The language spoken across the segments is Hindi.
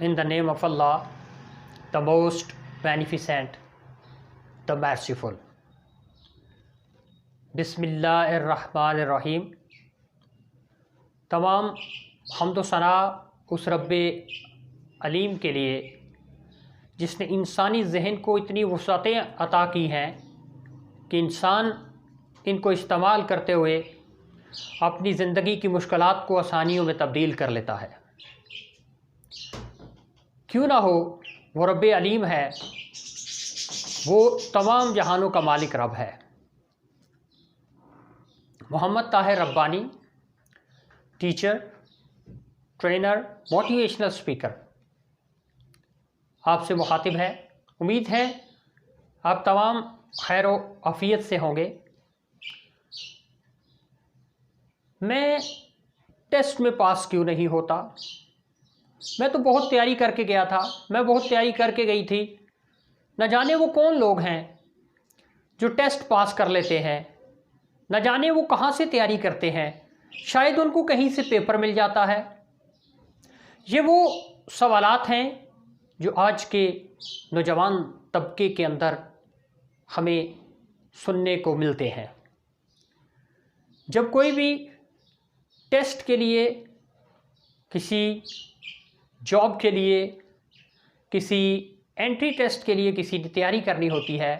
In the name of Allah, the most beneficent, the merciful. बिस्मिल्लाहिर्रहमानिर्रहीम। तमाम हम्द सना उस रब्बे अलीम के लिए जिसने इंसानी जहन को इतनी वुसअतें अता की हैं कि इंसान इनको इस्तेमाल करते हुए अपनी ज़िंदगी की मुश्किलात को आसानियों में तब्दील कर लेता है। क्यों ना हो, वो रब्बे अलीम है, वो तमाम जहानों का मालिक रब है। Mohammad Tahir Rabbani, teacher, trainer, motivational speaker, आपसे मुखातिब है। उम्मीद है आप तमाम खैर व आफियत से होंगे। मैं टेस्ट में पास क्यों नहीं होता? मैं तो बहुत तैयारी करके गया था, मैं बहुत तैयारी करके गई थी। न जाने वो कौन लोग हैं जो टेस्ट पास कर लेते हैं, न जाने वो कहाँ से तैयारी करते हैं। शायद उनको कहीं से पेपर मिल जाता है। ये वो सवालात हैं जो आज के नौजवान तबके के अंदर हमें सुनने को मिलते हैं। जब कोई भी टेस्ट के लिए, किसी जॉब के लिए, किसी एंट्री टेस्ट के लिए किसी ने तैयारी करनी होती है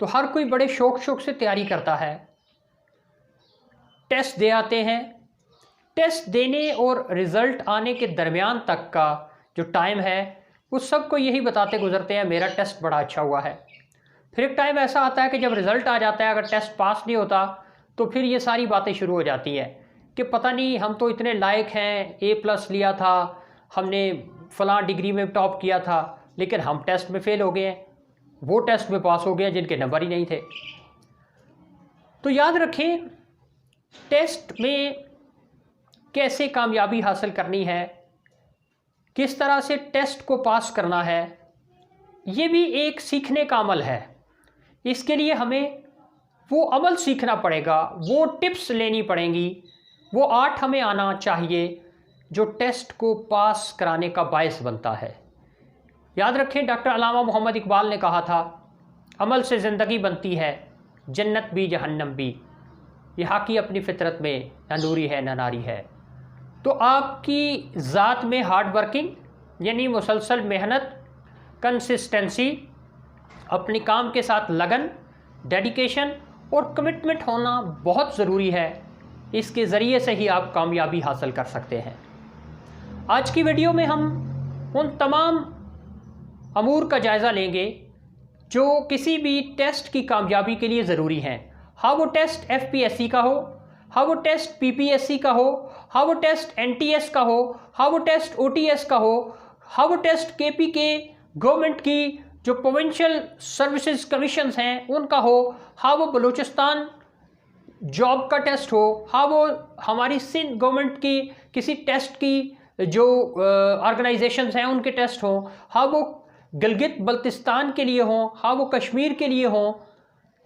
तो हर कोई बड़े शौक़ से तैयारी करता है। टेस्ट दे आते हैं। टेस्ट देने और रिज़ल्ट आने के दरमियान तक का जो टाइम है उस सब को यही बताते गुजरते हैं मेरा टेस्ट बड़ा अच्छा हुआ है। फिर एक टाइम ऐसा आता है कि जब रिज़ल्ट आ जाता है, अगर टेस्ट पास नहीं होता तो फिर ये सारी बातें शुरू हो जाती हैं कि पता नहीं, हम तो इतने लायक हैं, A+ लिया था, हमने फ़लाँ डिग्री में टॉप किया था, लेकिन हम टेस्ट में फ़ेल हो गए हैं, वो टेस्ट में पास हो गए हैं जिनके नंबर ही नहीं थे। तो याद रखें, टेस्ट में कैसे कामयाबी हासिल करनी है, किस तरह से टेस्ट को पास करना है, ये भी एक सीखने का अमल है। इसके लिए हमें वो अमल सीखना पड़ेगा, वो टिप्स लेनी पड़ेंगी, वो आर्ट हमें आना चाहिए जो टेस्ट को पास कराने का बायस बनता है। याद रखें, डॉक्टर अल्लामा मोहम्मद इकबाल ने कहा था, अमल से ज़िंदगी बनती है, जन्नत भी जहन्नम भी, यहाँ की अपनी फितरत में न नूरी है न नारी है। तो आपकी ज़ात में हार्ड वर्किंग यानी मुसलसल मेहनत, कंसिस्टेंसी, अपने काम के साथ लगन, डेडिकेशन और कमिटमेंट होना बहुत ज़रूरी है। इसके ज़रिए से ही आप कामयाबी हासिल कर सकते हैं। आज की वीडियो में हम उन तमाम अमूर का जायज़ा लेंगे जो किसी भी टेस्ट की कामयाबी के लिए ज़रूरी हैं। हाँ, वो टेस्ट FPSC का हो, हाँ वो टेस्ट PPSC का हो, हाँ वो टेस्ट NTS का हो, हाँ वो टेस्ट OTS का हो, हाँ वो टेस्ट KPK गवर्नमेंट की जो प्रोविंशियल सर्विसेज कमीशंस हैं उनका हो, हाँ वो बलूचिस्तान जॉब का टेस्ट हो, हाँ वो हमारी सिंध गवर्नमेंट की किसी टेस्ट की जो ऑर्गेनाइजेशंस हैं उनके टेस्ट हों, हाँ वो गिलगित बल्तिस्तान के लिए हों, हाँ वो कश्मीर के लिए हों,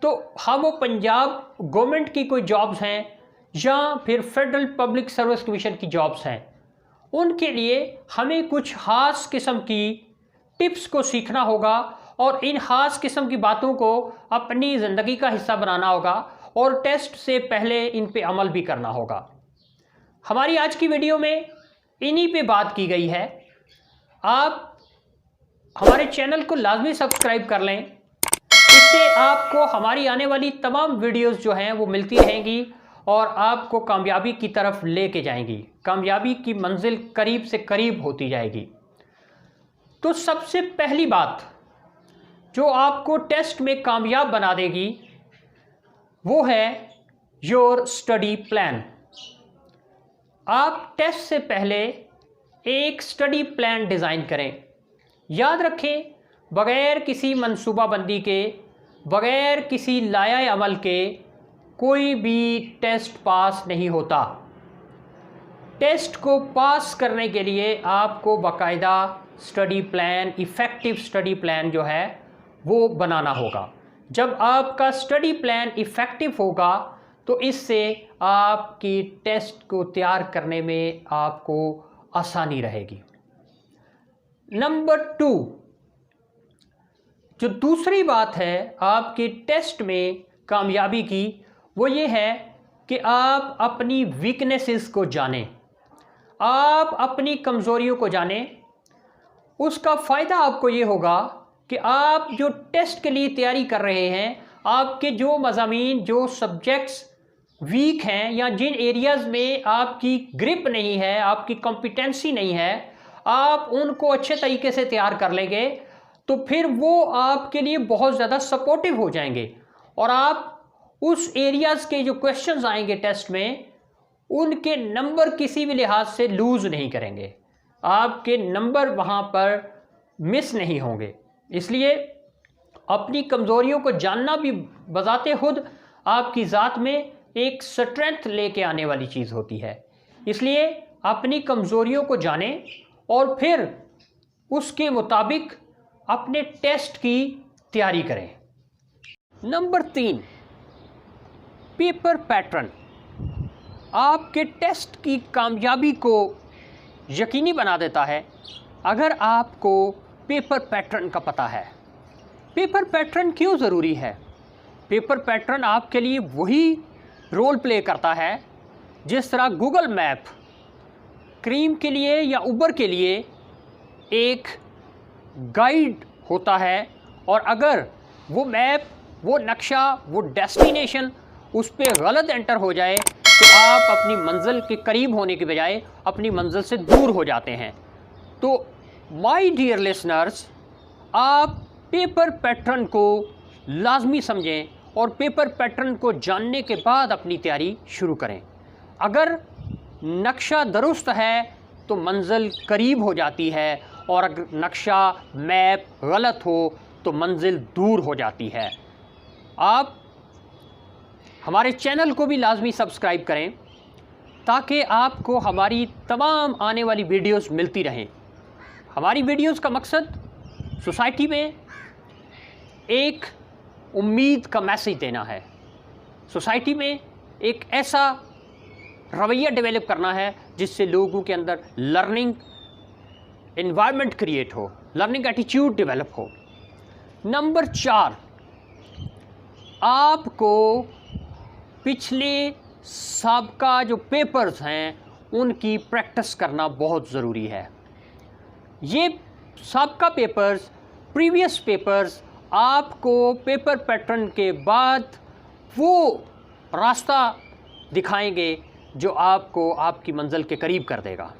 तो हाँ वो पंजाब गवर्नमेंट की कोई जॉब्स हैं या फिर फेडरल पब्लिक सर्विस कमीशन की जॉब्स हैं, उनके लिए हमें कुछ ख़ास किस्म की टिप्स को सीखना होगा और इन ख़ास किस्म की बातों को अपनी ज़िंदगी का हिस्सा बनाना होगा और टेस्ट से पहले इन पे अमल भी करना होगा। हमारी आज की वीडियो में इन्हीं पे बात की गई है। आप हमारे चैनल को लाजमी सब्सक्राइब कर लें, इससे आपको हमारी आने वाली तमाम वीडियोस जो हैं वो मिलती रहेंगी और आपको कामयाबी की तरफ लेके जाएंगी, कामयाबी की मंजिल करीब से करीब होती जाएगी। तो सबसे पहली बात जो आपको टेस्ट में कामयाब बना देगी वो है योर स्टडी प्लान। आप टेस्ट से पहले एक स्टडी प्लान डिज़ाइन करें। याद रखें, बग़ैर किसी मंसूबाबंदी के, बग़ैर किसी लाया अमल के कोई भी टेस्ट पास नहीं होता। टेस्ट को पास करने के लिए आपको बाकायदा study plan, effective study plan जो है वो बनाना होगा। जब आपका स्टडी प्लान इफ़ेक्टिव होगा तो इससे आपकी टेस्ट को तैयार करने में आपको आसानी रहेगी। नंबर 2, जो दूसरी बात है आपके टेस्ट में कामयाबी की, वो ये है कि आप अपनी वीकनेसेस को जानें, आप अपनी कमज़ोरियों को जानें। उसका फ़ायदा आपको ये होगा कि आप जो टेस्ट के लिए तैयारी कर रहे हैं, आपके जो मज़ामीन, जो सब्जेक्ट्स वीक हैं या जिन एरियाज़ में आपकी ग्रिप नहीं है, आपकी कॉम्पिटेंसी नहीं है, आप उनको अच्छे तरीके से तैयार कर लेंगे तो फिर वो आपके लिए बहुत ज़्यादा सपोर्टिव हो जाएंगे और आप उस एरियाज़ के जो क्वेश्चंस आएंगे टेस्ट में, उनके नंबर किसी भी लिहाज से लूज़ नहीं करेंगे, आपके नंबर वहाँ पर मिस नहीं होंगे। इसलिए अपनी कमज़ोरियों को जानना भी बज़ाते खुद आपकी ज़ात में एक स्ट्रेंथ लेके आने वाली चीज़ होती है। इसलिए अपनी कमज़ोरियों को जानें और फिर उसके मुताबिक अपने टेस्ट की तैयारी करें। नंबर 3, पेपर पैटर्न आपके टेस्ट की कामयाबी को यकीनी बना देता है अगर आपको पेपर पैटर्न का पता है। पेपर पैटर्न क्यों ज़रूरी है? पेपर पैटर्न आपके लिए वही रोल प्ले करता है जिस तरह गूगल मैप क्रीम के लिए या उबर के लिए एक गाइड होता है, और अगर वो मैप, वो नक्शा, वो डेस्टिनेशन उस पर गलत एंटर हो जाए तो आप अपनी मंजिल के करीब होने के बजाय अपनी मंजिल से दूर हो जाते हैं। तो माय डियर लिसनर्स, आप पेपर पैटर्न को लाजमी समझें और पेपर पैटर्न को जानने के बाद अपनी तैयारी शुरू करें। अगर नक्शा दुरुस्त है तो मंजिल करीब हो जाती है, और अगर नक्शा मैप गलत हो तो मंजिल दूर हो जाती है। आप हमारे चैनल को भी लाजमी सब्सक्राइब करें ताकि आपको हमारी तमाम आने वाली वीडियोस मिलती रहें। हमारी वीडियोस का मकसद सोसाइटी में एक उम्मीद का मैसेज देना है, सोसाइटी में एक ऐसा रवैया डेवलप करना है जिससे लोगों के अंदर लर्निंग एनवायरनमेंट क्रिएट हो, लर्निंग एटीट्यूड डेवलप हो। नंबर 4, आपको पिछले साबका जो पेपर्स हैं उनकी प्रैक्टिस करना बहुत ज़रूरी है। ये साबका पेपर्स, प्रीवियस पेपर्स आपको पेपर पैटर्न के बाद वो रास्ता दिखाएंगे जो आपको आपकी मंजिल के करीब कर देगा।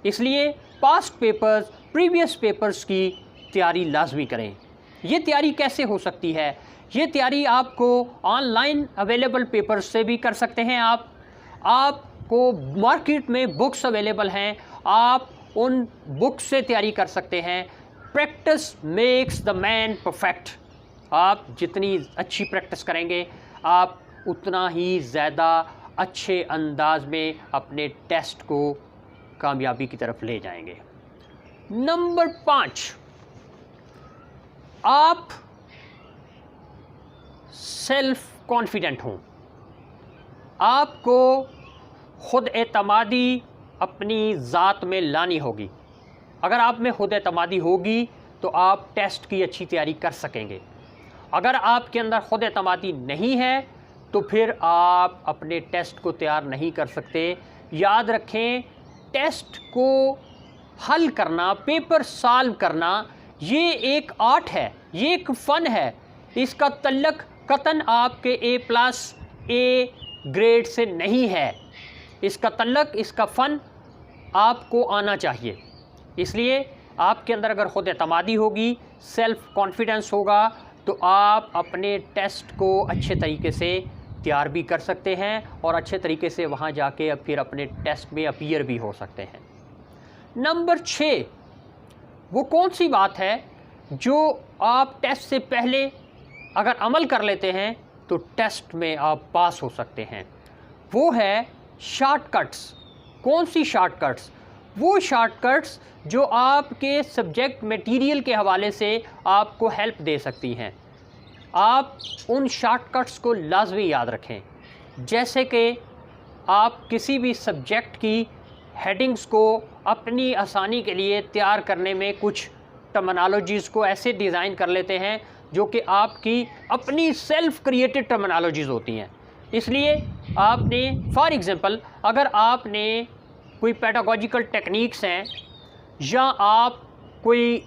इसलिए पास्ट पेपर्स, प्रीवियस पेपर्स की तैयारी लाजमी करें। ये तैयारी कैसे हो सकती है? ये तैयारी आपको ऑनलाइन अवेलेबल पेपर्स से भी कर सकते हैं। आपको मार्केट में बुक्स अवेलेबल हैं, आप उन बुक्स से तैयारी कर सकते हैं। Practice makes the man perfect. आप जितनी अच्छी प्रैक्टिस करेंगे आप उतना ही ज़्यादा अच्छे अंदाज में अपने टेस्ट को कामयाबी की तरफ ले जाएंगे। नंबर 5, आप सेल्फ कॉन्फिडेंट हों। आपको खुद एतमादी अपनी ज़ात में लानी होगी। अगर आप में खुद एतमादी होगी तो आप टेस्ट की अच्छी तैयारी कर सकेंगे। अगर आपके अंदर खुद एतमादी नहीं है तो फिर आप अपने टेस्ट को तैयार नहीं कर सकते। याद रखें, टेस्ट को हल करना, पेपर सॉल्व करना, ये एक आर्ट है, ये एक फ़न है। इसका तल्लक कतन आपके A+ ग्रेड से नहीं है। इसका तल्लक, इसका फ़न आपको आना चाहिए। इसलिए आपके अंदर अगर ख़ुद एतमादी होगी, सेल्फ़ कॉन्फिडेंस होगा, तो आप अपने टेस्ट को अच्छे तरीके से तैयार भी कर सकते हैं और अच्छे तरीके से वहाँ जाके अब फिर अपने टेस्ट में अपीयर भी हो सकते हैं। नंबर 6, वो कौन सी बात है जो आप टेस्ट से पहले अगर अमल कर लेते हैं तो टेस्ट में आप पास हो सकते हैं? वो है शॉर्टकट्स। कौन सी शॉर्टकट्स? वो शॉर्टकट्स जो आपके सब्जेक्ट मटेरियल के हवाले से आपको हेल्प दे सकती हैं। आप उन शॉर्टकट्स को लाजमी याद रखें। जैसे कि आप किसी भी सब्जेक्ट की हेडिंग्स को अपनी आसानी के लिए तैयार करने में कुछ टर्मिनोलॉजीज़ को ऐसे डिज़ाइन कर लेते हैं जो कि आपकी अपनी सेल्फ क्रिएटेड टर्मिनोलॉजीज़ होती हैं। इसलिए आपने फॉर एग्ज़ाम्पल अगर आपने कोई पेडागोजिकल टेक्निक्स हैं या आप कोई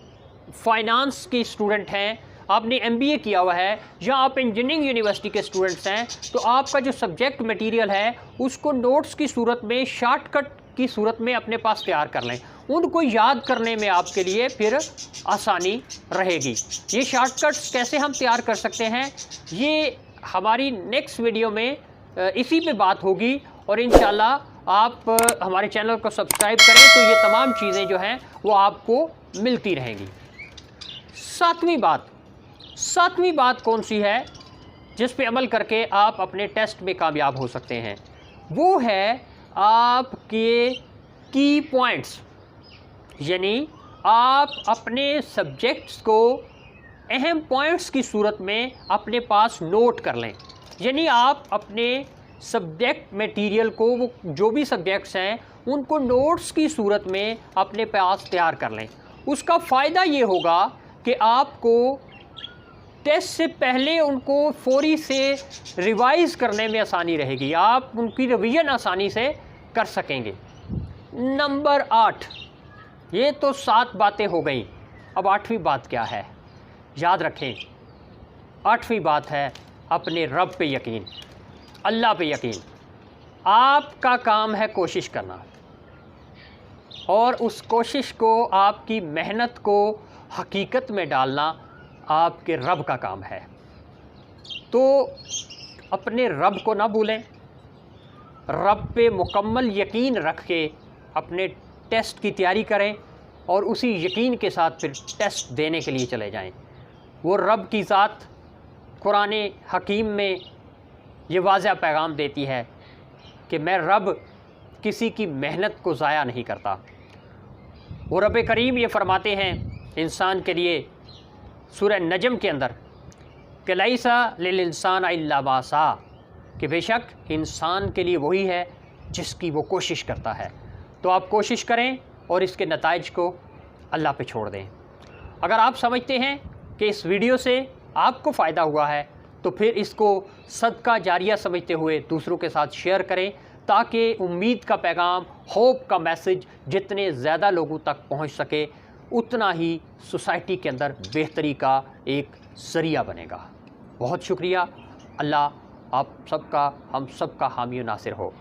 फाइनेंस की स्टूडेंट हैं, आपने एमबीए किया हुआ है या आप इंजीनियरिंग यूनिवर्सिटी के स्टूडेंट्स हैं, तो आपका जो सब्जेक्ट मटेरियल है उसको नोट्स की सूरत में, शॉर्टकट की सूरत में अपने पास तैयार कर लें। उनको याद करने में आपके लिए फिर आसानी रहेगी। ये शॉर्टकट्स कैसे हम तैयार कर सकते हैं, ये हमारी नेक्स्ट वीडियो में इसी पे बात होगी और इंशाल्लाह आप हमारे चैनल को सब्सक्राइब करें तो ये तमाम चीज़ें जो हैं वो आपको मिलती रहेंगी। सातवीं बात कौन सी है जिस पे अमल करके आप अपने टेस्ट में कामयाब हो सकते हैं, वो है आपके की पॉइंट्स। यानी आप अपने सब्जेक्ट्स को अहम पॉइंट्स की सूरत में अपने पास नोट कर लें। यानी आप अपने सब्जेक्ट मटेरियल को, वो जो भी सब्जेक्ट्स हैं उनको नोट्स की सूरत में अपने पास तैयार कर लें। उसका फ़ायदा ये होगा कि आपको टेस्ट से पहले उनको फौरी से रिवाइज़ करने में आसानी रहेगी, आप उनकी रिवीजन आसानी से कर सकेंगे। नंबर 8, ये तो 7 बातें हो गई। अब 8वीं बात क्या है, याद रखें 8वीं बात है अपने रब पे यकीन, अल्लाह पे यकीन। आपका काम है कोशिश करना और उस कोशिश को, आपकी मेहनत को हकीकत में डालना आपके रब का काम है। तो अपने रब को ना भूलें, रब पे मुकम्मल यकीन रख के अपने टेस्ट की तैयारी करें और उसी यकीन के साथ फिर टेस्ट देने के लिए चले जाएं। वो रब की ज़ात कुरान हकीम में ये वाज़ह पैगाम देती है कि मैं रब किसी की मेहनत को ज़ाया नहीं करता। वो रब करीम ये फरमाते हैं इंसान के लिए सूरह नजम के अंदर कि लैसा लिल इंसान इल्ला मा सा, कि बेशक इंसान के लिए वही है जिसकी वो कोशिश करता है। तो आप कोशिश करें और इसके नताइज को अल्लाह पे छोड़ दें। अगर आप समझते हैं कि इस वीडियो से आपको फ़ायदा हुआ है तो फिर इसको सदका जारिया समझते हुए दूसरों के साथ शेयर करें ताकि उम्मीद का पैगाम, होप का मैसेज जितने ज़्यादा लोगों तक पहुंच सके, उतना ही सोसाइटी के अंदर बेहतरी का एक ज़रिया बनेगा। बहुत शुक्रिया। अल्लाह आप सबका, हम सबका हामी नासिर हो।